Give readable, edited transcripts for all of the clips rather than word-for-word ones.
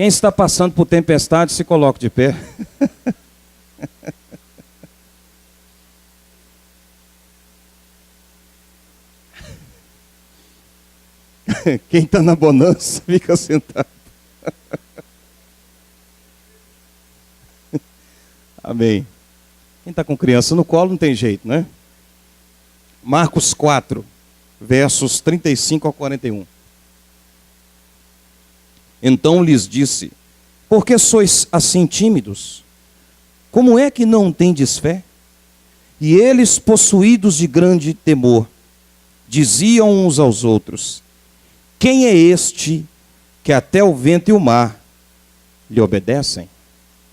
Quem está passando por tempestade, se coloque de pé. Quem está na bonança, fica sentado. Amém. Quem está com criança no colo não tem jeito, né? Marcos 4, versos 35 a 41. Então lhes disse: por que sois assim tímidos? Como é que não tendes fé? E eles, possuídos de grande temor, diziam uns aos outros: quem é este que até o vento e o mar lhe obedecem?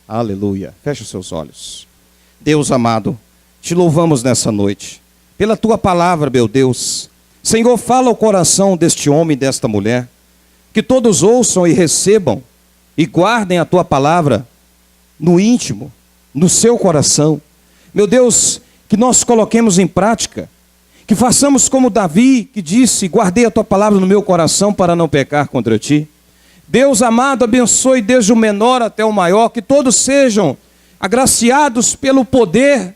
Aleluia. Feche os seus olhos. Deus amado, te louvamos nessa noite pela tua palavra, meu Deus. Senhor, fala ao coração deste homem e desta mulher, que todos ouçam e recebam e guardem a tua palavra no íntimo, no seu coração. Meu Deus, que nós coloquemos em prática, que façamos como Davi, que disse: guardei a tua palavra no meu coração para não pecar contra ti. Deus amado, abençoe desde o menor até o maior, que todos sejam agraciados pelo poder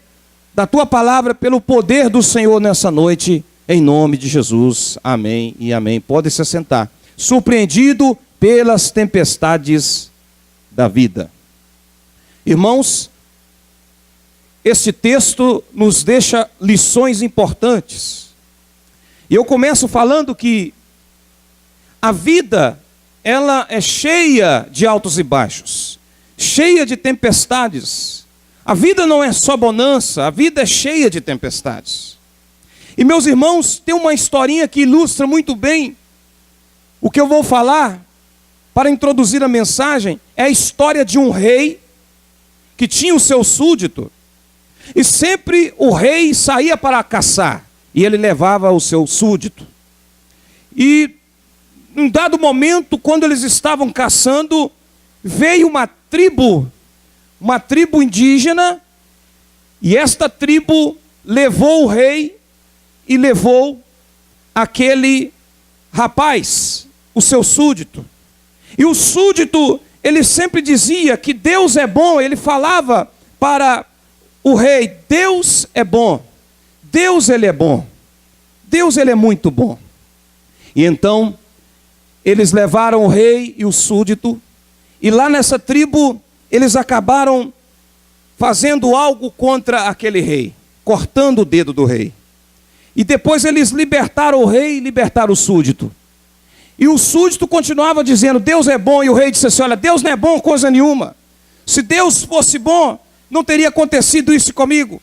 da tua palavra, pelo poder do Senhor nessa noite, em nome de Jesus. Amém e amém. Pode se assentar. Surpreendido pelas tempestades da vida. Irmãos, este texto nos deixa lições importantes. E eu começo falando que a vida, ela é cheia de altos e baixos, cheia de tempestades. A vida não é só bonança, a vida é cheia de tempestades. E meus irmãos, tem uma historinha que ilustra muito bem o que eu vou falar para introduzir a mensagem. É a história de um rei que tinha o seu súdito, e sempre o rei saía para caçar, e ele levava o seu súdito. E num dado momento, quando eles estavam caçando, veio uma tribo indígena, e esta tribo levou o rei e levou aquele rapaz, o seu súdito. E o súdito, ele sempre dizia que Deus é bom. Ele falava para o rei: Deus é bom, Deus ele é bom, Deus ele é muito bom. E então eles levaram o rei e o súdito, e lá nessa tribo eles acabaram fazendo algo contra aquele rei, cortando o dedo do rei. E depois eles libertaram o rei e libertaram o súdito. E o súdito continuava dizendo: Deus é bom. E o rei disse assim: olha, Deus não é bom coisa nenhuma. Se Deus fosse bom, não teria acontecido isso comigo.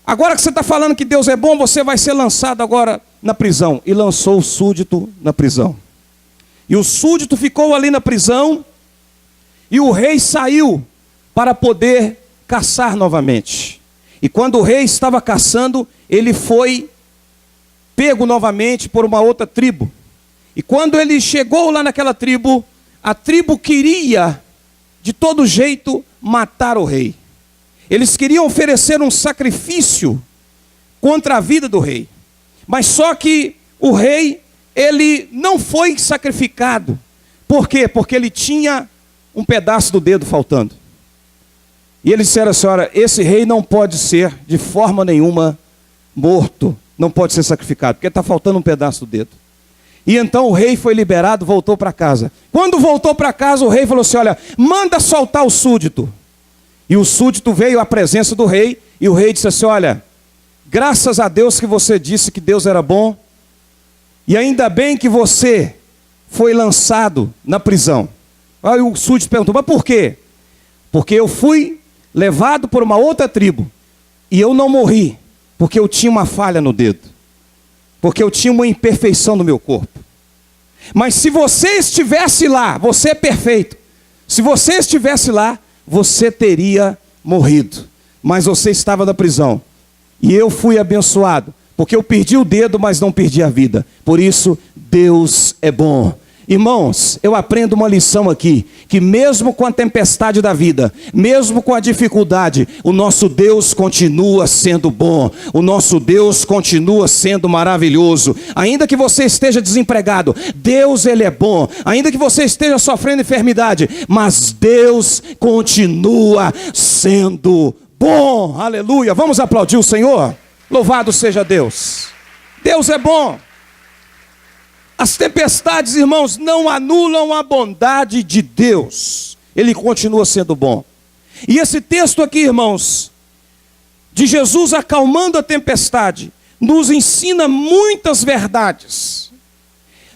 Agora que você está falando que Deus é bom, você vai ser lançado agora na prisão. E lançou o súdito na prisão. E o súdito ficou ali na prisão, e o rei saiu para poder caçar novamente. E quando o rei estava caçando, ele foi pego novamente por uma outra tribo. E quando ele chegou lá naquela tribo, a tribo queria de todo jeito matar o rei. Eles queriam oferecer um sacrifício contra a vida do rei. Mas só que o rei, ele não foi sacrificado. Por quê? Porque ele tinha um pedaço do dedo faltando. E eles disseram assim: olha, esse rei não pode ser de forma nenhuma morto, não pode ser sacrificado, porque está faltando um pedaço do dedo. E então o rei foi liberado, voltou para casa. Quando voltou para casa, o rei falou assim: olha, manda soltar o súdito. E o súdito veio à presença do rei, e o rei disse assim: olha, graças a Deus que você disse que Deus era bom, e ainda bem que você foi lançado na prisão. Aí o súdito perguntou: mas por quê? Porque eu fui levado por uma outra tribo, e eu não morri, porque eu tinha uma falha no dedo, porque eu tinha uma imperfeição no meu corpo. Mas se você estivesse lá, você é perfeito. Se você estivesse lá, você teria morrido. Mas você estava na prisão. E eu fui abençoado, porque eu perdi o dedo, mas não perdi a vida. Por isso, Deus é bom. Irmãos, eu aprendo uma lição aqui, que mesmo com a tempestade da vida, mesmo com a dificuldade, o nosso Deus continua sendo bom, o nosso Deus continua sendo maravilhoso. Ainda que você esteja desempregado, Deus ele é bom. Ainda que você esteja sofrendo enfermidade, mas Deus continua sendo bom. Aleluia, vamos aplaudir o Senhor? Louvado seja Deus. Deus é bom. As tempestades, irmãos, não anulam a bondade de Deus. Ele continua sendo bom. E esse texto aqui, irmãos, de Jesus acalmando a tempestade, nos ensina muitas verdades.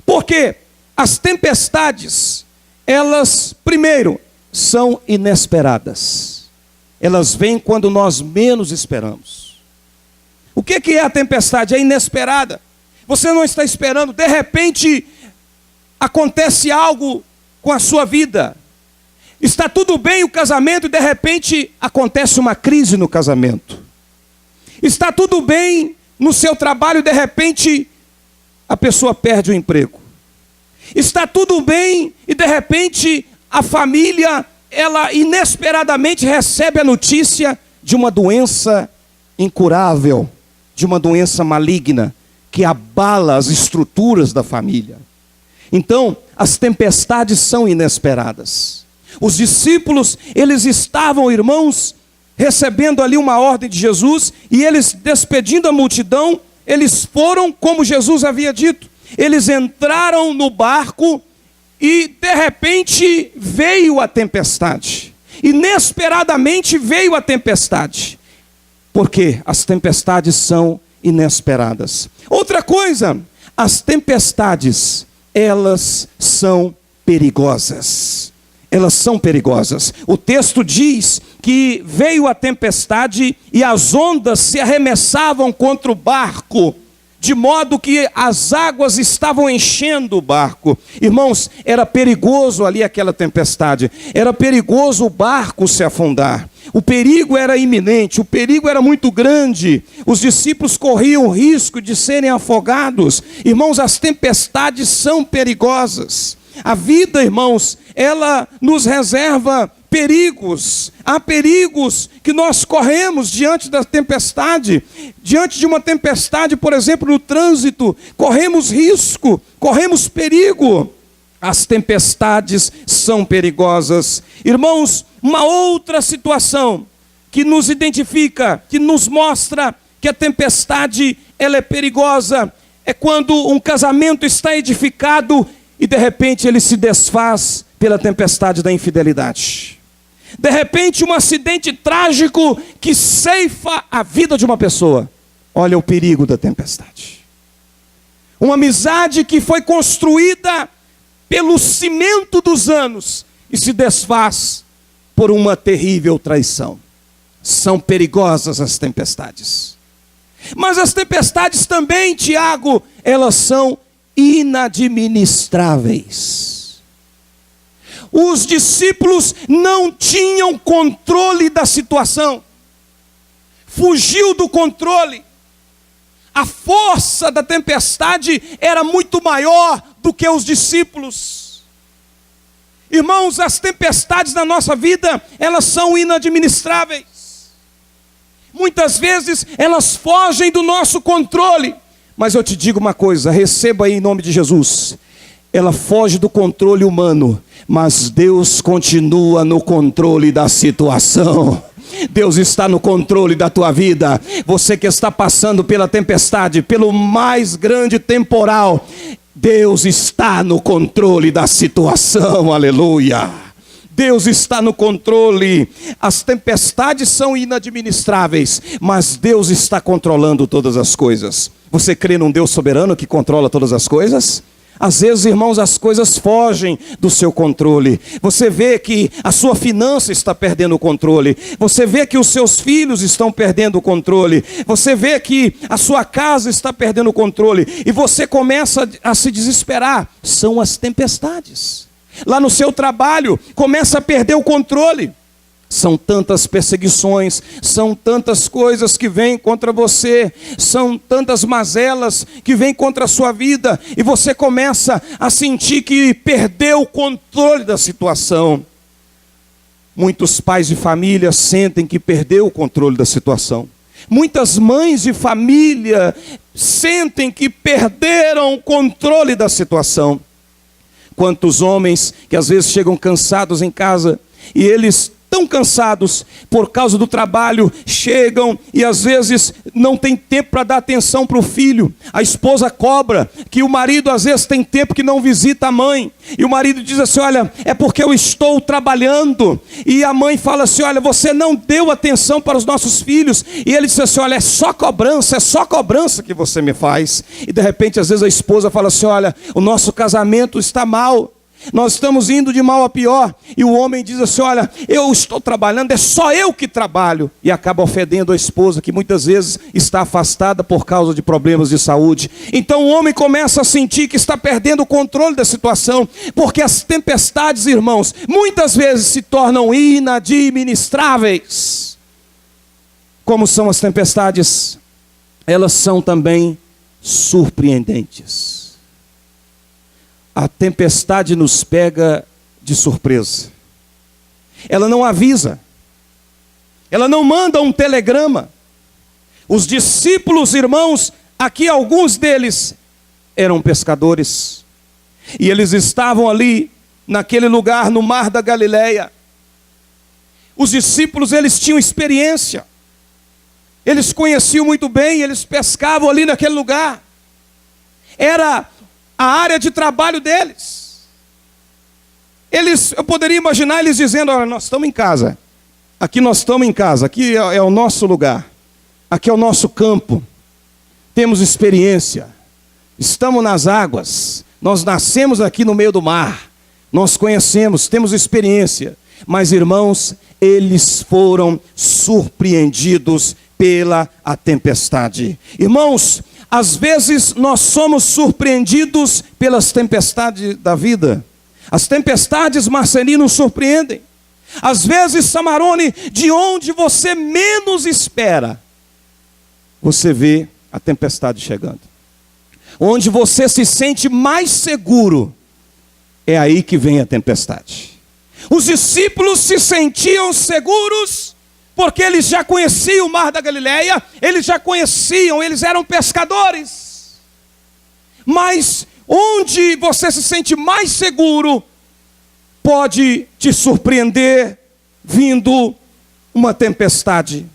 Porque as tempestades, elas, primeiro, são inesperadas. Elas vêm quando nós menos esperamos. O que é a tempestade? É inesperada. Você não está esperando, de repente acontece algo com a sua vida. Está tudo bem o casamento e de repente acontece uma crise no casamento. Está tudo bem no seu trabalho e de repente a pessoa perde o emprego. Está tudo bem e de repente a família, ela inesperadamente recebe a notícia de uma doença incurável, de uma doença maligna, que abala as estruturas da família. Então, as tempestades são inesperadas. Os discípulos, eles estavam, irmãos, recebendo ali uma ordem de Jesus, e eles, despedindo a multidão, eles foram como Jesus havia dito. Eles entraram no barco e, de repente, veio a tempestade. Inesperadamente veio a tempestade. Porque as tempestades são inesperadas. Outra coisa, as tempestades, elas são perigosas. Elas são perigosas. O texto diz que veio a tempestade e as ondas se arremessavam contra o barco, de modo que as águas estavam enchendo o barco. Irmãos, era perigoso ali aquela tempestade. Era perigoso o barco se afundar. O perigo era iminente, o perigo era muito grande. Os discípulos corriam o risco de serem afogados. Irmãos, as tempestades são perigosas. A vida, irmãos, ela nos reserva perigos. Há perigos que nós corremos diante da tempestade. Diante de uma tempestade, por exemplo, no trânsito, corremos risco, corremos perigo. As tempestades são perigosas. Irmãos, uma outra situação que nos identifica, que nos mostra que a tempestade ela é perigosa, é quando um casamento está edificado e de repente ele se desfaz pela tempestade da infidelidade. De repente um acidente trágico que ceifa a vida de uma pessoa. Olha o perigo da tempestade. Uma amizade que foi construída pelo cimento dos anos e se desfaz por uma terrível traição. São perigosas as tempestades. Mas as tempestades também, Tiago, elas são inadministráveis. Os discípulos não tinham controle da situação. Fugiu do controle. A força da tempestade era muito maior do que os discípulos. Irmãos, as tempestades na nossa vida, elas são inadministráveis. Muitas vezes elas fogem do nosso controle. Mas eu te digo uma coisa, receba aí em nome de Jesus. Ela foge do controle humano, mas Deus continua no controle da situação. Deus está no controle da tua vida. Você que está passando pela tempestade, pelo mais grande temporal, Deus está no controle da situação, aleluia. Deus está no controle. As tempestades são inadministráveis, mas Deus está controlando todas as coisas. Você crê num Deus soberano que controla todas as coisas? Às vezes, irmãos, as coisas fogem do seu controle. Você vê que a sua finança está perdendo o controle. Você vê que os seus filhos estão perdendo o controle. Você vê que a sua casa está perdendo o controle. E você começa a se desesperar. São as tempestades. Lá no seu trabalho, começa a perder o controle. São tantas perseguições, são tantas coisas que vêm contra você, são tantas mazelas que vêm contra a sua vida, e você começa a sentir que perdeu o controle da situação. Muitos pais de família sentem que perdeu o controle da situação. Muitas mães de família sentem que perderam o controle da situação. Quantos homens que às vezes chegam cansados em casa, e eles tão cansados por causa do trabalho, chegam e às vezes não tem tempo para dar atenção para o filho. A esposa cobra que o marido às vezes tem tempo que não visita a mãe, e o marido diz assim: olha, é porque eu estou trabalhando. E a mãe fala assim: olha, você não deu atenção para os nossos filhos. E ele diz assim: olha, é só cobrança que você me faz. E de repente às vezes a esposa fala assim: olha, o nosso casamento está mal, nós estamos indo de mal a pior. E o homem diz assim: olha, eu estou trabalhando, é só eu que trabalho. E acaba ofendendo a esposa, que muitas vezes está afastada por causa de problemas de saúde. Então o homem começa a sentir que está perdendo o controle da situação, porque as tempestades, irmãos, muitas vezes se tornam inadministráveis. Como são as tempestades? Elas são também surpreendentes. A tempestade nos pega de surpresa. Ela não avisa. Ela não manda um telegrama. Os discípulos, irmãos, aqui alguns deles eram pescadores. E eles estavam ali, naquele lugar, no mar da Galileia. Os discípulos, eles tinham experiência. Eles conheciam muito bem, eles pescavam ali naquele lugar. Era a área de trabalho deles. Eu poderia imaginar eles dizendo: olha, nós estamos em casa. Aqui nós estamos em casa, aqui é o nosso lugar. Aqui é o nosso campo. Temos experiência. Estamos nas águas. Nós nascemos aqui no meio do mar. Nós conhecemos, temos experiência. Mas, irmãos, eles foram surpreendidos pela a tempestade. Irmãos, às vezes nós somos surpreendidos pelas tempestades da vida. As tempestades, Marcelino, nos surpreendem. Às vezes, Samarone, de onde você menos espera, você vê a tempestade chegando. Onde você se sente mais seguro, é aí que vem a tempestade. Os discípulos se sentiam seguros porque eles já conheciam o mar da Galileia, eles já conheciam, eles eram pescadores. Mas onde você se sente mais seguro, pode te surpreender vindo uma tempestade.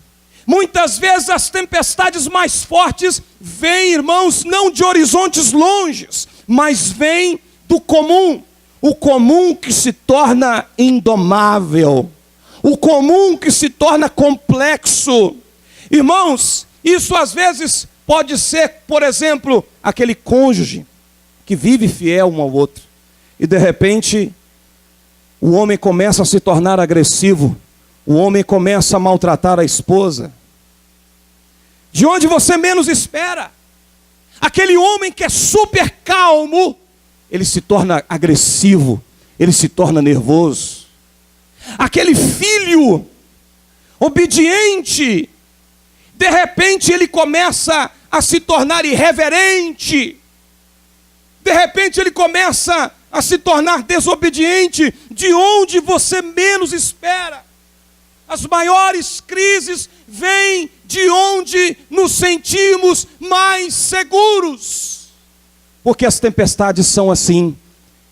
Muitas vezes as tempestades mais fortes vêm, irmãos, não de horizontes longes, mas vêm do comum. O comum que se torna indomável. O comum que se torna complexo. Irmãos, isso às vezes pode ser, por exemplo, aquele cônjuge que vive fiel um ao outro. E de repente, o homem começa a se tornar agressivo. O homem começa a maltratar a esposa. De onde você menos espera. Aquele homem que é super calmo, ele se torna agressivo. Ele se torna nervoso. Aquele filho obediente, de repente ele começa a se tornar irreverente. De repente ele começa a se tornar desobediente, de onde você menos espera. As maiores crises vêm de onde nos sentimos mais seguros. Porque as tempestades são assim.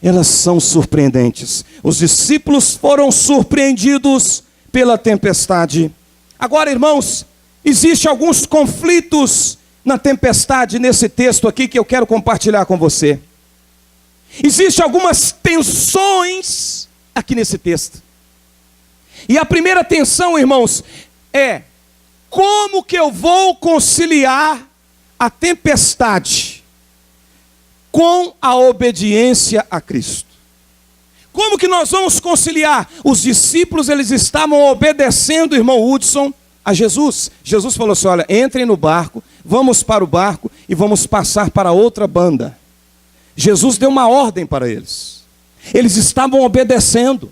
Elas são surpreendentes. Os discípulos foram surpreendidos pela tempestade. Agora, irmãos, existem alguns conflitos na tempestade, nesse texto aqui, que eu quero compartilhar com você. Existem algumas tensões aqui nesse texto. E a primeira tensão, irmãos, é: como que eu vou conciliar a tempestade com a obediência a Cristo? Como que nós vamos conciliar? Os discípulos, eles estavam obedecendo, irmão Hudson, a Jesus. Jesus falou assim: olha, entrem no barco, vamos para o barco e vamos passar para outra banda. Jesus deu uma ordem para eles. Eles estavam obedecendo.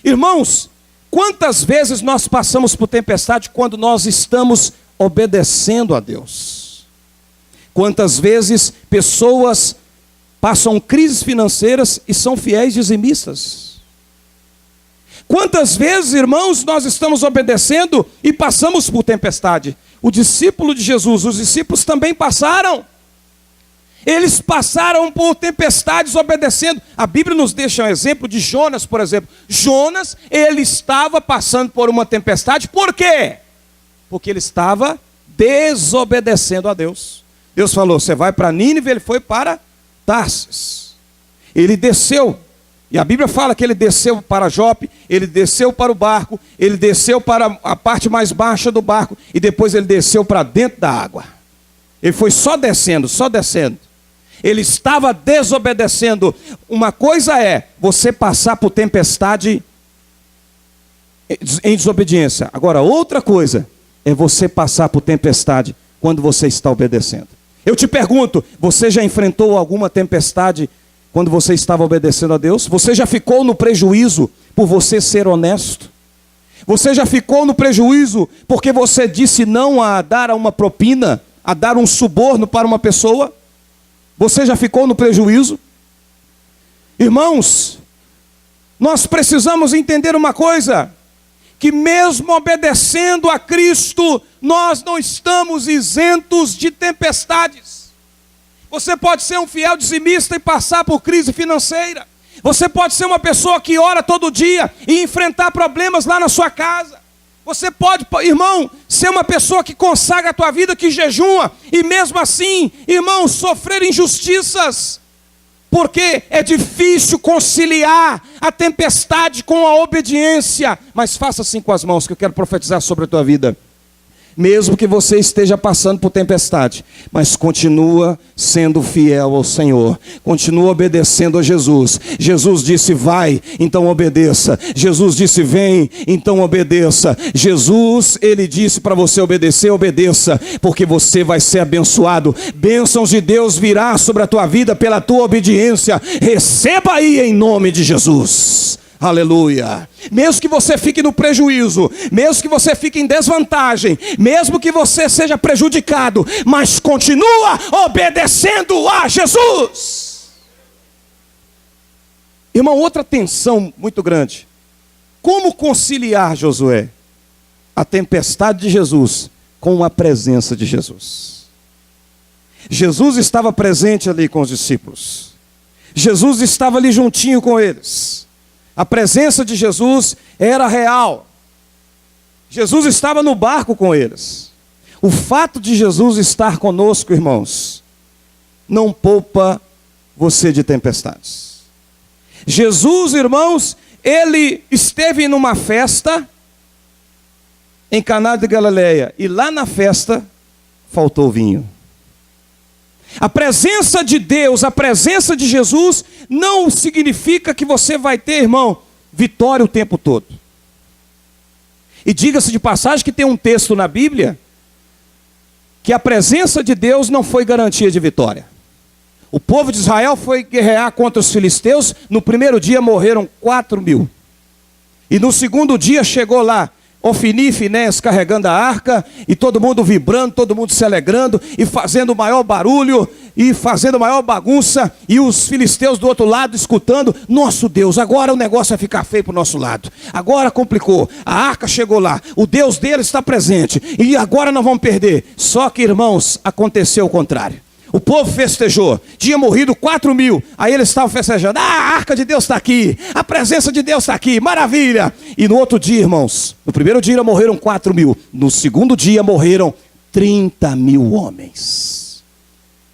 Irmãos, quantas vezes nós passamos por tempestade quando nós estamos obedecendo a Deus? Quantas vezes pessoas passam crises financeiras e são fiéis dizimistas? Quantas vezes, irmãos, nós estamos obedecendo e passamos por tempestade? O discípulo de Jesus, os discípulos também passaram. Eles passaram por tempestades obedecendo. A Bíblia nos deixa um exemplo de Jonas, por exemplo. Jonas, ele estava passando por uma tempestade, por quê? Porque ele estava desobedecendo a Deus. Deus falou, você vai para Nínive, ele foi para Tarsis. Ele desceu, e a Bíblia fala que ele desceu para Jope, ele desceu para o barco, ele desceu para a parte mais baixa do barco, e depois ele desceu para dentro da água. Ele foi só descendo, só descendo. Ele estava desobedecendo. Uma coisa é você passar por tempestade em desobediência. Agora, outra coisa é você passar por tempestade quando você está obedecendo. Eu te pergunto, você já enfrentou alguma tempestade quando você estava obedecendo a Deus? Você já ficou no prejuízo por você ser honesto? Você já ficou no prejuízo porque você disse não a dar uma propina, a dar um suborno para uma pessoa? Você já ficou no prejuízo? Irmãos, nós precisamos entender uma coisa, que mesmo obedecendo a Cristo, nós não estamos isentos de tempestades. Você pode ser um fiel dizimista e passar por crise financeira. Você pode ser uma pessoa que ora todo dia e enfrentar problemas lá na sua casa. Você pode, irmão, ser uma pessoa que consagra a tua vida, que jejuma, e mesmo assim, irmão, sofrer injustiças. Porque é difícil conciliar a tempestade com a obediência. Mas faça assim com as mãos, que eu quero profetizar sobre a tua vida. Mesmo que você esteja passando por tempestade, mas continua sendo fiel ao Senhor, continua obedecendo a Jesus. Jesus disse vai, então obedeça. Jesus disse vem, então obedeça. Jesus, ele disse para você obedecer, obedeça, porque você vai ser abençoado. Bênçãos de Deus virá sobre a tua vida pela tua obediência. Receba aí em nome de Jesus. Aleluia. Mesmo que você fique no prejuízo, mesmo que você fique em desvantagem, mesmo que você seja prejudicado, mas continua obedecendo a Jesus. Irmão, outra tensão muito grande. Como conciliar, Josué, a tempestade de Jesus com a presença de Jesus? Jesus estava presente ali com os discípulos. Jesus estava ali juntinho com eles. A presença de Jesus era real. Jesus estava no barco com eles. O fato de Jesus estar conosco, irmãos, não poupa você de tempestades. Jesus, irmãos, ele esteve numa festa em Caná de Galileia, e lá na festa faltou vinho. A presença de Deus, a presença de Jesus, não significa que você vai ter, irmão, vitória o tempo todo. E diga-se de passagem que tem um texto na Bíblia, que a presença de Deus não foi garantia de vitória. O povo de Israel foi guerrear contra os filisteus, no primeiro dia morreram 4.000. E no segundo dia chegou lá Ofni e Finés carregando a arca, e todo mundo vibrando, todo mundo se alegrando, e fazendo o maior barulho, e fazendo a maior bagunça, e os filisteus do outro lado escutando, nosso Deus, agora o negócio vai ficar feio para o nosso lado, agora complicou, a arca chegou lá, o Deus dele está presente, e agora nós vamos perder. Só que, irmãos, aconteceu o contrário. O povo festejou, tinha morrido 4.000, aí eles estavam festejando, a arca de Deus está aqui, a presença de Deus está aqui, maravilha. E no outro dia, irmãos, no primeiro dia morreram 4.000, no segundo dia morreram 30.000 homens.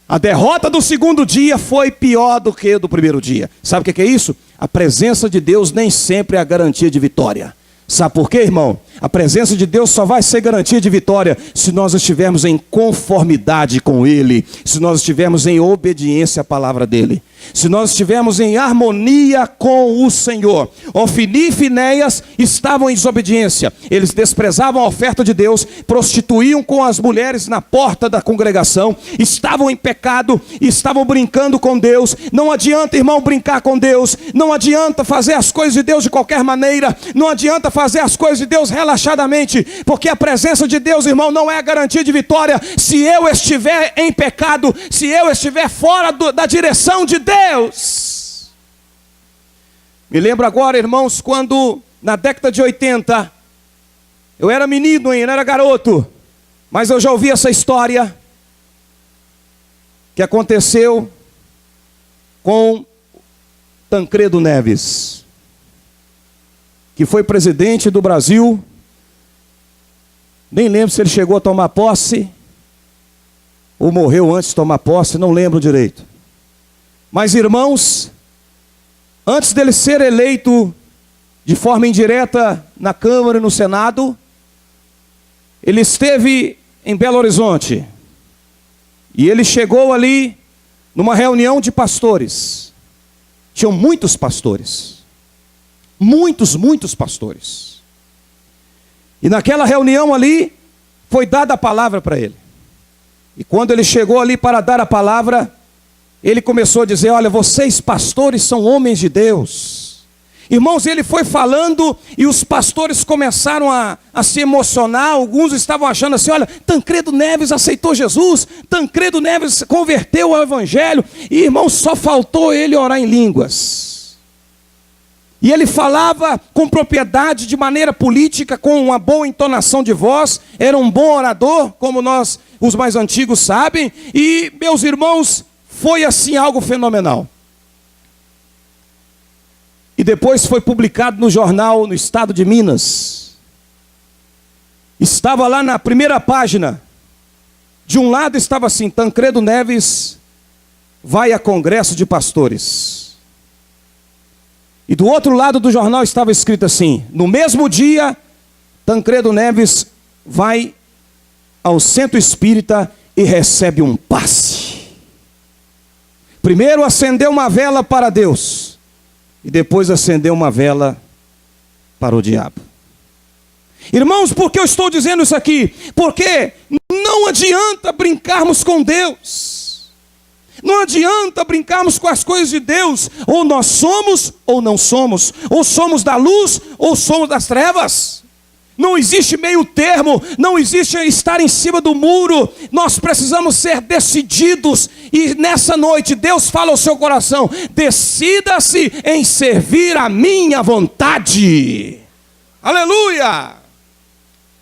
A derrota do segundo dia foi pior do que a do primeiro dia. Sabe o que é isso? A presença de Deus nem sempre é a garantia de vitória. Sabe por quê, irmão? A presença de Deus só vai ser garantia de vitória se nós estivermos em conformidade com Ele, se nós estivermos em obediência à palavra dEle. se nós estivermos em harmonia com o Senhor. Ofni e Finéias estavam em desobediência, eles desprezavam a oferta de Deus, prostituíam com as mulheres na porta da congregação, estavam em pecado, estavam brincando com Deus. Não adianta, irmão, brincar com Deus, não adianta fazer as coisas de Deus de qualquer maneira, não adianta fazer as coisas de Deus relaxadamente, porque a presença de Deus, irmão, não é a garantia de vitória. Se eu estiver em pecado, se eu estiver fora da direção de Deus. Me lembro agora, irmãos, quando na década de 80, eu era menino ainda, era garoto, mas eu já ouvi essa história que aconteceu com Tancredo Neves, que foi presidente do Brasil. Nem lembro se ele chegou a tomar posse ou morreu antes de tomar posse, não lembro direito. Mas, irmãos, antes dele ser eleito de forma indireta na Câmara e no Senado, ele esteve em Belo Horizonte. E ele chegou ali numa reunião de pastores. Tinham muitos pastores. Muitos pastores. E naquela reunião ali, foi dada a palavra para ele. E quando ele chegou ali para dar a palavra, ele começou a dizer: olha, vocês pastores são homens de Deus. Irmãos, ele foi falando e os pastores começaram a se emocionar. Alguns estavam achando assim: olha, Tancredo Neves aceitou Jesus, Tancredo Neves converteu ao Evangelho. E, irmãos, só faltou ele orar em línguas. E ele falava com propriedade, de maneira política, com uma boa entonação de voz. Era um bom orador, como nós, os mais antigos, sabem. E, meus irmãos, foi assim algo fenomenal. E depois foi publicado no jornal, no estado de Minas. Estava lá na primeira página. De um lado estava assim: Tancredo Neves vai a congresso de pastores. E do outro lado do jornal estava escrito assim: no mesmo dia, Tancredo Neves vai ao centro espírita e recebe um passe. Primeiro acendeu uma vela para Deus, e depois acendeu uma vela para o diabo. Irmãos, por que eu estou dizendo isso aqui? Porque não adianta brincarmos com Deus. Não adianta brincarmos com as coisas de Deus. Ou nós somos ou não somos. Ou somos da luz ou somos das trevas. Não existe meio termo. Não existe estar em cima do muro. Nós precisamos ser decididos. E nessa noite Deus fala ao seu coração: decida-se em servir a minha vontade. Aleluia!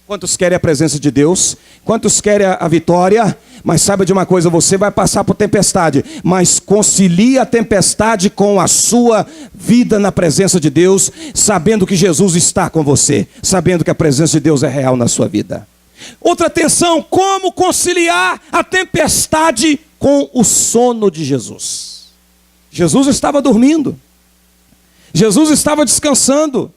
Quantos querem a presença de Deus? Quantos querem a vitória? Mas saiba de uma coisa: você vai passar por tempestade, mas concilie a tempestade com a sua vida na presença de Deus, sabendo que Jesus está com você, sabendo que a presença de Deus é real na sua vida. Outra atenção: como conciliar a tempestade com o sono de Jesus? Jesus estava dormindo, Jesus estava descansando.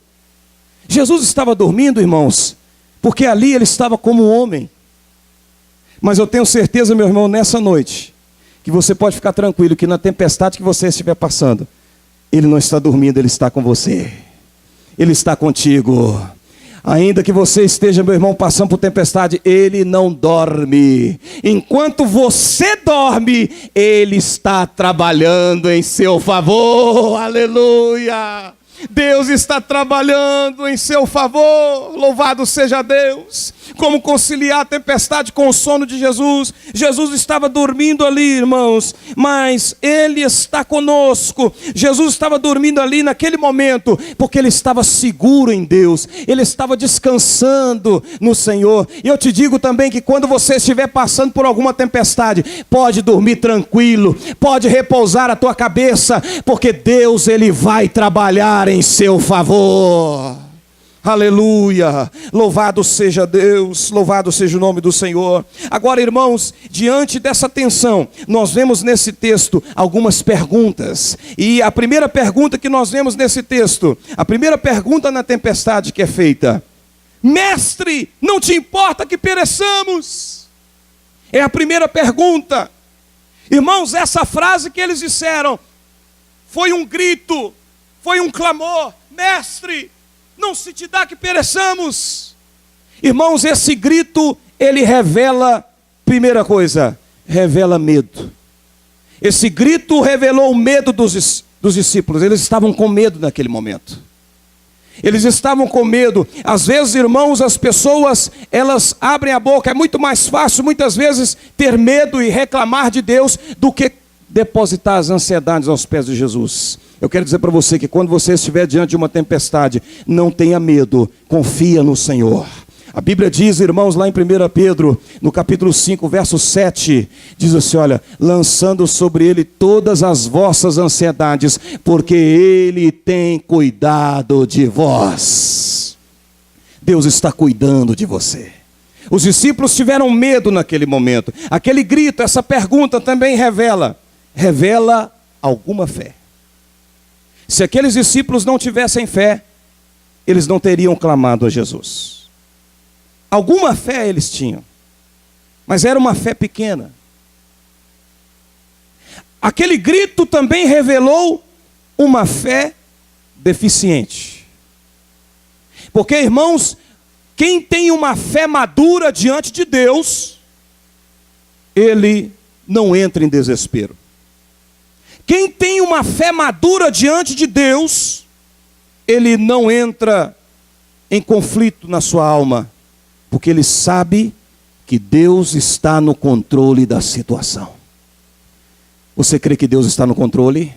Jesus estava dormindo, irmãos, porque ali ele estava como um homem. Mas eu tenho certeza, meu irmão, nessa noite, que você pode ficar tranquilo, que na tempestade que você estiver passando, Ele não está dormindo, Ele está com você. Ele está contigo. Ainda que você esteja, meu irmão, passando por tempestade, Ele não dorme. Enquanto você dorme, Ele está trabalhando em seu favor. Aleluia! Deus está trabalhando em seu favor. Louvado seja Deus. Como conciliar a tempestade com o sono de Jesus? Jesus estava dormindo ali, irmãos, mas Ele está conosco. Jesus estava dormindo ali naquele momento, porque Ele estava seguro em Deus. Ele estava descansando no Senhor. E eu te digo também que quando você estiver passando por alguma tempestade, pode dormir tranquilo, pode repousar a tua cabeça, porque Deus, Ele vai trabalhar em seu favor. Aleluia, louvado seja Deus, louvado seja o nome do Senhor. Agora, irmãos, diante dessa tensão, nós vemos nesse texto algumas perguntas. E a primeira pergunta que nós vemos nesse texto, a primeira pergunta na tempestade que é feita: Mestre, não te importa que pereçamos? É a primeira pergunta. Irmãos, essa frase que eles disseram foi um grito, foi um clamor: mestre, não se te dá que pereçamos. Irmãos, esse grito, ele revela, primeira coisa, revela medo. Esse grito revelou o medo dos discípulos. Eles estavam com medo naquele momento. Eles estavam com medo. Às vezes, irmãos, as pessoas, elas abrem a boca. É muito mais fácil, muitas vezes, ter medo e reclamar de Deus do que depositar as ansiedades aos pés de Jesus. Eu quero dizer para você que quando você estiver diante de uma tempestade, não tenha medo, confia no Senhor. A Bíblia diz, irmãos, lá em 1 Pedro, no capítulo 5, verso 7, diz assim, olha: lançando sobre ele todas as vossas ansiedades, porque ele tem cuidado de vós. Deus está cuidando de você. Os discípulos tiveram medo naquele momento. Aquele grito, essa pergunta também revela alguma fé. Se aqueles discípulos não tivessem fé, eles não teriam clamado a Jesus. Alguma fé eles tinham, mas era uma fé pequena. Aquele grito também revelou uma fé deficiente. Porque, irmãos, quem tem uma fé madura diante de Deus, ele não entra em desespero. Quem tem uma fé madura diante de Deus, ele não entra em conflito na sua alma, porque ele sabe que Deus está no controle da situação. Você crê que Deus está no controle?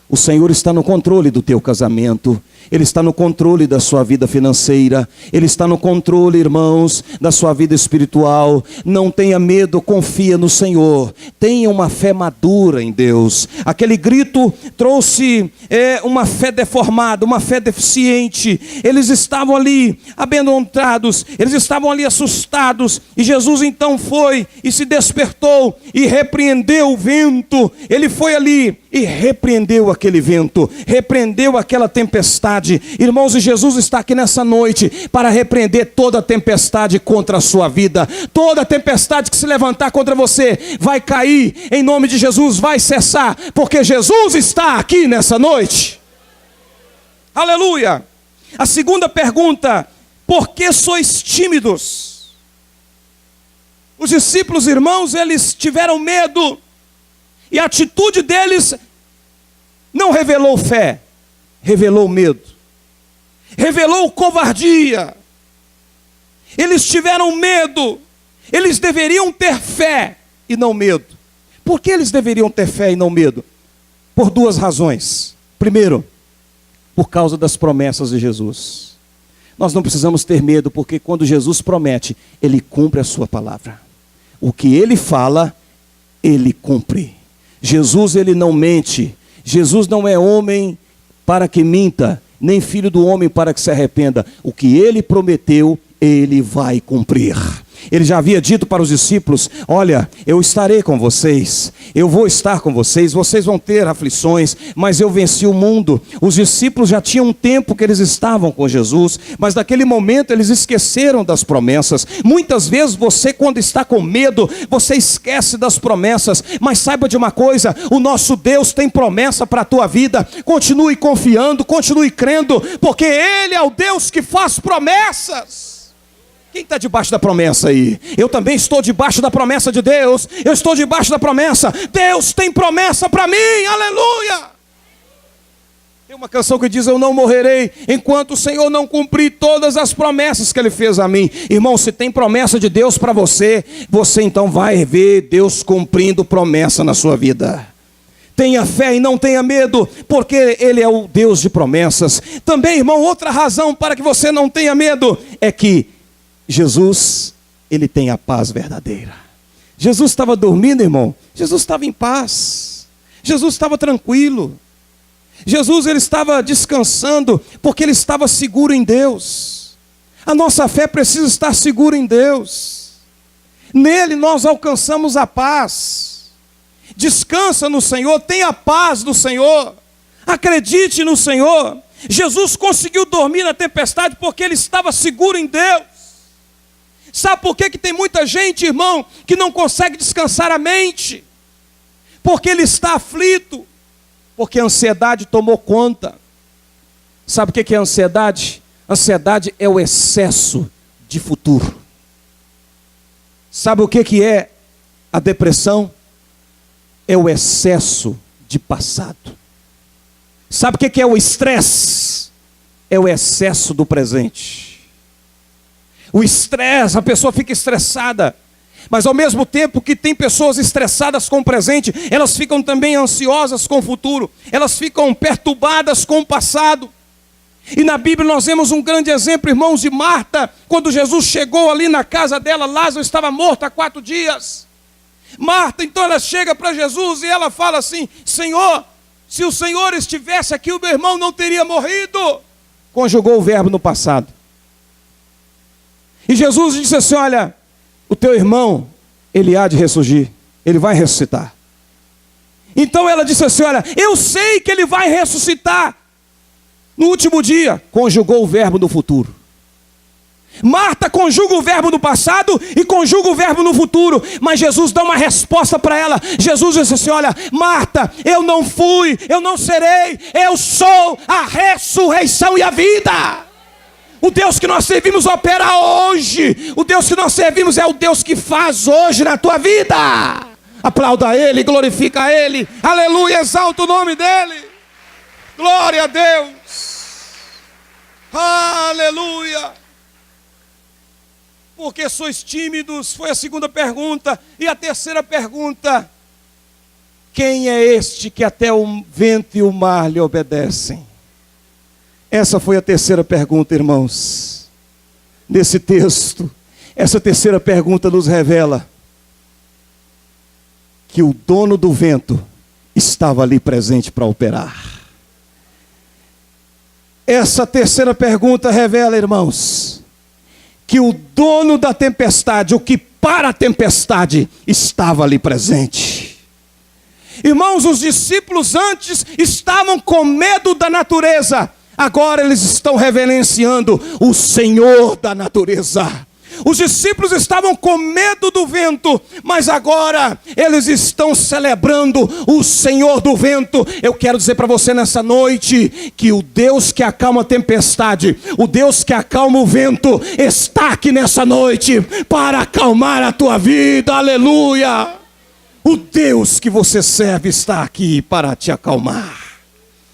O Senhor está no controle do teu casamento. Ele está no controle da sua vida financeira. Ele está no controle, irmãos, da sua vida espiritual. Não tenha medo, confia no Senhor. Tenha uma fé madura em Deus. Aquele grito trouxe uma fé deformada, uma fé deficiente. Eles estavam ali amedrontados, eles estavam ali assustados. E Jesus então foi e se despertou e repreendeu o vento. Ele foi ali e repreendeu aquele vento, repreendeu aquela tempestade. Irmãos, e Jesus está aqui nessa noite para repreender toda tempestade contra a sua vida. Toda tempestade que se levantar contra você vai cair em nome de Jesus, vai cessar, porque Jesus está aqui nessa noite. Aleluia. A segunda pergunta: por que sois tímidos? Os discípulos, irmãos, eles tiveram medo, e a atitude deles não revelou fé, revelou medo, revelou covardia. Eles tiveram medo. Eles deveriam ter fé e não medo. Por que eles deveriam ter fé e não medo? Por duas razões. Primeiro, por causa das promessas de Jesus. Nós não precisamos ter medo, porque quando Jesus promete, Ele cumpre a sua palavra. O que Ele fala, Ele cumpre. Jesus, Ele não mente. Jesus não é homem para que minta, nem filho do homem para que se arrependa. O que Ele prometeu, Ele vai cumprir. Ele já havia dito para os discípulos: olha, eu estarei com vocês, eu vou estar com vocês, vocês vão ter aflições, mas eu venci o mundo. Os discípulos já tinham um tempo que eles estavam com Jesus, mas naquele momento eles esqueceram das promessas. Muitas vezes você, quando está com medo, você esquece das promessas, mas saiba de uma coisa: o nosso Deus tem promessa para a tua vida. Continue confiando, continue crendo, porque Ele é o Deus que faz promessas. Quem está debaixo da promessa aí? Eu também estou debaixo da promessa de Deus. Eu estou debaixo da promessa. Deus tem promessa para mim, aleluia. Tem uma canção que diz: eu não morrerei enquanto o Senhor não cumprir todas as promessas que Ele fez a mim. Irmão, se tem promessa de Deus para você, você então vai ver Deus cumprindo promessa na sua vida. Tenha fé e não tenha medo, porque Ele é o Deus de promessas. Também, irmão, outra razão para que você não tenha medo é que Jesus, Ele tem a paz verdadeira. Jesus estava dormindo, irmão. Jesus estava em paz. Jesus estava tranquilo. Jesus, Ele estava descansando, porque Ele estava seguro em Deus. A nossa fé precisa estar segura em Deus. Nele nós alcançamos a paz. Descansa no Senhor, tenha a paz do Senhor. Acredite no Senhor. Jesus conseguiu dormir na tempestade porque Ele estava seguro em Deus. Sabe por que tem muita gente, irmão, que não consegue descansar a mente? Porque ele está aflito, porque a ansiedade tomou conta. Sabe o que é ansiedade? Ansiedade é o excesso de futuro. Sabe o que é a depressão? É o excesso de passado. Sabe o que é o estresse? É o excesso do presente. O estresse, a pessoa fica estressada, mas ao mesmo tempo que tem pessoas estressadas com o presente, elas ficam também ansiosas com o futuro, elas ficam perturbadas com o passado. E na Bíblia nós vemos um grande exemplo, irmãos, de Marta, quando Jesus chegou ali na casa dela, Lázaro estava morto há 4 dias. Marta, então ela chega para Jesus e ela fala assim: Senhor, se o Senhor estivesse aqui, o meu irmão não teria morrido. Conjugou o verbo no passado. E Jesus disse assim: olha, o teu irmão, ele há de ressurgir, ele vai ressuscitar. Então ela disse assim: olha, eu sei que ele vai ressuscitar no último dia. Conjugou o verbo no futuro. Marta conjuga o verbo no passado e conjuga o verbo no futuro, mas Jesus dá uma resposta para ela. Jesus disse assim: olha, Marta, eu não fui, eu não serei, eu sou a ressurreição e a vida. O Deus que nós servimos opera hoje. O Deus que nós servimos é o Deus que faz hoje na tua vida. Aplauda a Ele, glorifica a Ele, aleluia, exalta o nome dEle. Glória a Deus, aleluia. Porque sois tímidos, foi a segunda pergunta. E a terceira pergunta: quem é este que até o vento e o mar lhe obedecem? Essa foi a terceira pergunta, irmãos. Nesse texto, essa terceira pergunta nos revela que o dono do vento estava ali presente para operar. Essa terceira pergunta revela, irmãos, que o dono da tempestade, o que para a tempestade, estava ali presente. Irmãos, os discípulos antes estavam com medo da natureza, agora eles estão reverenciando o Senhor da natureza. Os discípulos estavam com medo do vento, mas agora eles estão celebrando o Senhor do vento. Eu quero dizer para você nessa noite que o Deus que acalma a tempestade, o Deus que acalma o vento, está aqui nessa noite para acalmar a tua vida, aleluia. O Deus que você serve está aqui para te acalmar,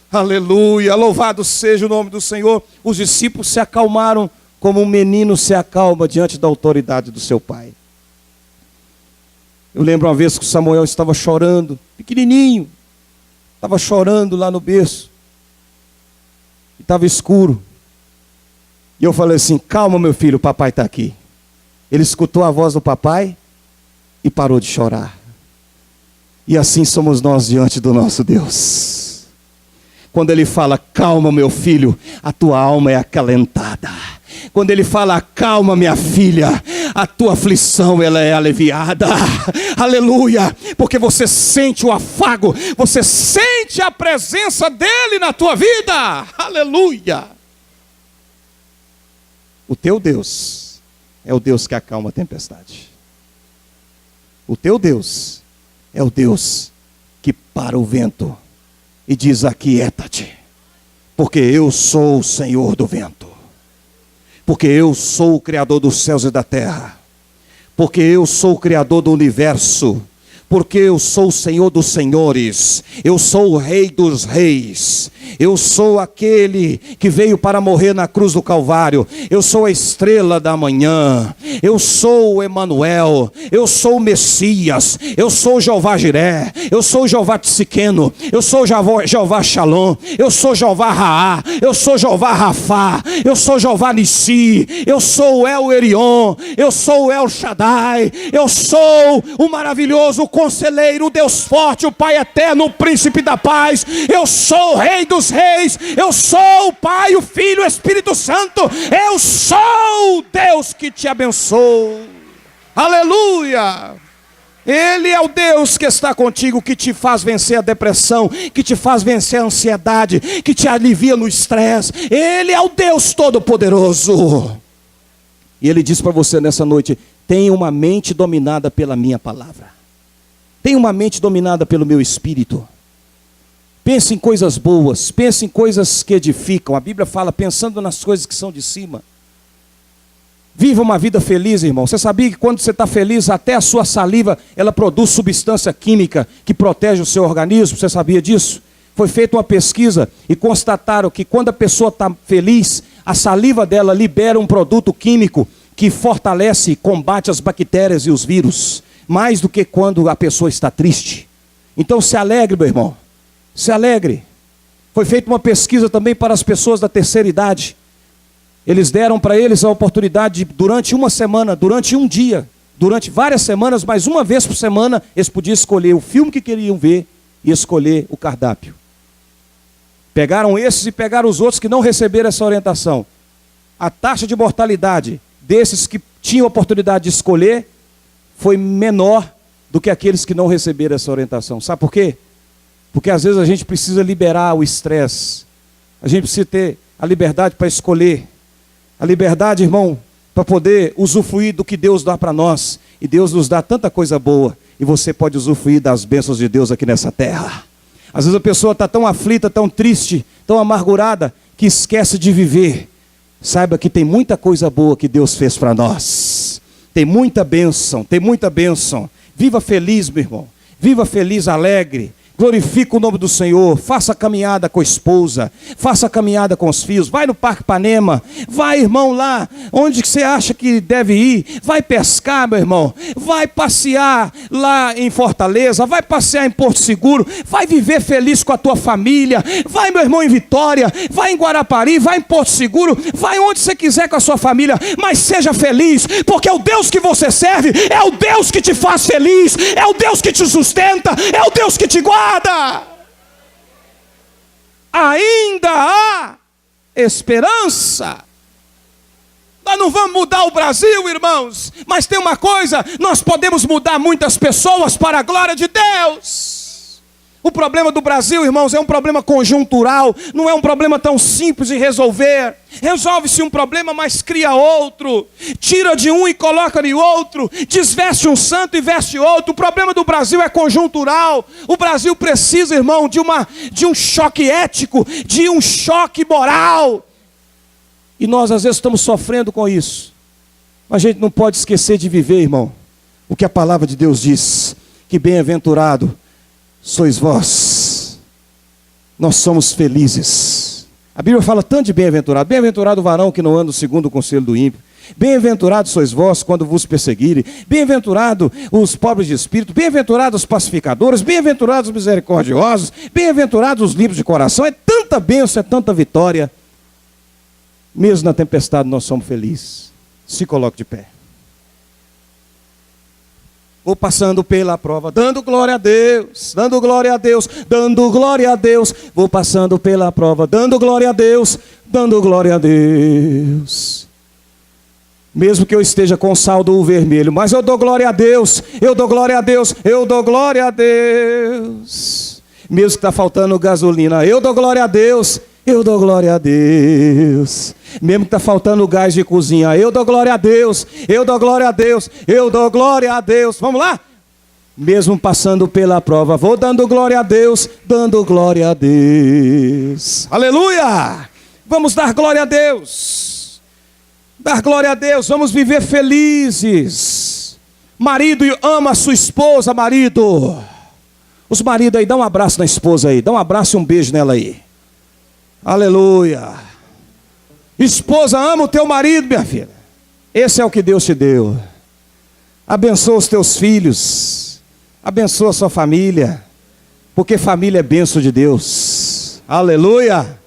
aleluia, louvado seja o nome do Senhor. Os discípulos se acalmaram como um menino se acalma diante da autoridade do seu pai. Eu lembro uma vez que Samuel estava chorando, pequenininho, estava chorando lá no berço, e estava escuro, e eu falei assim: calma meu filho, o papai está aqui. Ele escutou a voz do papai e parou de chorar. E assim somos nós diante do nosso Deus. Quando Ele fala: calma meu filho, a tua alma é acalentada. Quando Ele fala: calma minha filha, a tua aflição ela é aliviada, aleluia, porque você sente o afago, você sente a presença dEle na tua vida, aleluia. O teu Deus é o Deus que acalma a tempestade. O teu Deus é o Deus que para o vento e diz: aquieta-te, porque eu sou o Senhor do vento. Porque eu sou o Criador dos céus e da terra. Porque eu sou o Criador do universo. Porque eu sou o Senhor dos senhores. Eu sou o Rei dos reis. Eu sou aquele que veio para morrer na cruz do Calvário. Eu sou a estrela da manhã. Eu sou o Emanuel. Eu sou o Messias. Eu sou o Jeová Jiré. Eu sou o Jeová Tsiqueno. Eu sou o Jeová Shalom. Eu sou Jeová Raá. Eu sou Jeová Rafá. Eu sou Jeová Nissi. Eu sou o El Erion. Eu sou o El Shaddai. Eu sou o maravilhoso Conselheiro, o Deus forte, o Pai eterno, o Príncipe da paz. Eu sou o Rei dos reis. Eu sou o Pai, o Filho, o Espírito Santo. Eu sou o Deus que te abençoa, aleluia. Ele é o Deus que está contigo, que te faz vencer a depressão, que te faz vencer a ansiedade, que te alivia no estresse. Ele é o Deus Todo-Poderoso. E Ele diz para você nessa noite: tenha uma mente dominada pela minha palavra. Tenha uma mente dominada pelo meu espírito. Pense em coisas boas, pense em coisas que edificam. A Bíblia fala pensando nas coisas que são de cima. Viva uma vida feliz, irmão. Você sabia que quando você está feliz, até a sua saliva, ela produz substância química que protege o seu organismo? Você sabia disso? Foi feita uma pesquisa e constataram que quando a pessoa está feliz, a saliva dela libera um produto químico que fortalece e combate as bactérias e os vírus, mais do que quando a pessoa está triste. Então se alegre, meu irmão. Se alegre. Foi feita uma pesquisa também para as pessoas da terceira idade. Eles deram para eles a oportunidade de, durante uma semana, durante um dia, durante várias semanas, mas uma vez por semana, eles podiam escolher o filme que queriam ver e escolher o cardápio. Pegaram esses e pegaram os outros que não receberam essa orientação. A taxa de mortalidade desses que tinham a oportunidade de escolher foi menor do que aqueles que não receberam essa orientação. Sabe por quê? Porque às vezes a gente precisa liberar o estresse. A gente precisa ter a liberdade para escolher. A liberdade, irmão, para poder usufruir do que Deus dá para nós. E Deus nos dá tanta coisa boa. E você pode usufruir das bênçãos de Deus aqui nessa terra. Às vezes a pessoa está tão aflita, tão triste, tão amargurada, que esquece de viver. Saiba que tem muita coisa boa que Deus fez para nós. Tem muita bênção, tem muita bênção. Viva feliz, meu irmão. Viva feliz, alegre. Glorifica o nome do Senhor, faça caminhada com a esposa, faça caminhada com os filhos, vai no Parque Ipanema, vai, irmão, lá onde você acha que deve ir, vai pescar, meu irmão, vai passear lá em Fortaleza, vai passear em Porto Seguro, vai viver feliz com a tua família, vai, meu irmão, em Vitória, vai em Guarapari, vai em Porto Seguro, vai onde você quiser com a sua família, mas seja feliz, porque o Deus que você serve é o Deus que te faz feliz, é o Deus que te sustenta, é o Deus que te guarda. Ainda há esperança. Nós não vamos mudar o Brasil, irmãos, mas tem uma coisa: nós podemos mudar muitas pessoas para a glória de Deus. O problema do Brasil, irmãos, é um problema conjuntural, não é um problema tão simples de resolver. Resolve-se um problema, mas cria outro. Tira de um e coloca de outro. Desveste um santo e veste outro. O problema do Brasil é conjuntural. O Brasil precisa, irmão, de um choque ético, de um choque moral. E nós às vezes estamos sofrendo com isso. Mas a gente não pode esquecer de viver, irmão, o que a palavra de Deus diz: que bem-aventurado sois vós. Nós somos felizes. A Bíblia fala tanto de bem-aventurado. Bem-aventurado o varão que não anda segundo o conselho do ímpio. Bem-aventurado sois vós quando vos perseguirem. Bem-aventurado os pobres de espírito. Bem-aventurados os pacificadores. Bem-aventurados os misericordiosos. Bem-aventurados os limpos de coração. É tanta bênção, é tanta vitória. Mesmo na tempestade nós somos felizes. Se coloque de pé. Vou passando pela prova, dando glória a Deus, dando glória a Deus, dando glória a Deus. Vou passando pela prova, dando glória a Deus, dando glória a Deus. Mesmo que eu esteja com saldo vermelho, mas eu dou glória a Deus, eu dou glória a Deus, eu dou glória a Deus. Mesmo que está faltando gasolina, eu dou glória a Deus, eu dou glória a Deus. Mesmo que está faltando gás de cozinha, eu dou glória a Deus, eu dou glória a Deus, eu dou glória a Deus. Vamos lá? Mesmo passando pela prova, vou dando glória a Deus, dando glória a Deus. Aleluia! Vamos dar glória a Deus. Dar glória a Deus, vamos viver felizes. Marido ama a sua esposa, marido. Os maridos aí, dá um abraço na esposa aí, dá um abraço e um beijo nela aí. Aleluia. Esposa, ama o teu marido, minha filha. Esse é o que Deus te deu. Abençoa os teus filhos. Abençoa a sua família. Porque família é bênção de Deus. Aleluia.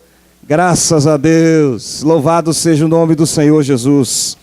Graças a Deus. Louvado seja o nome do Senhor Jesus.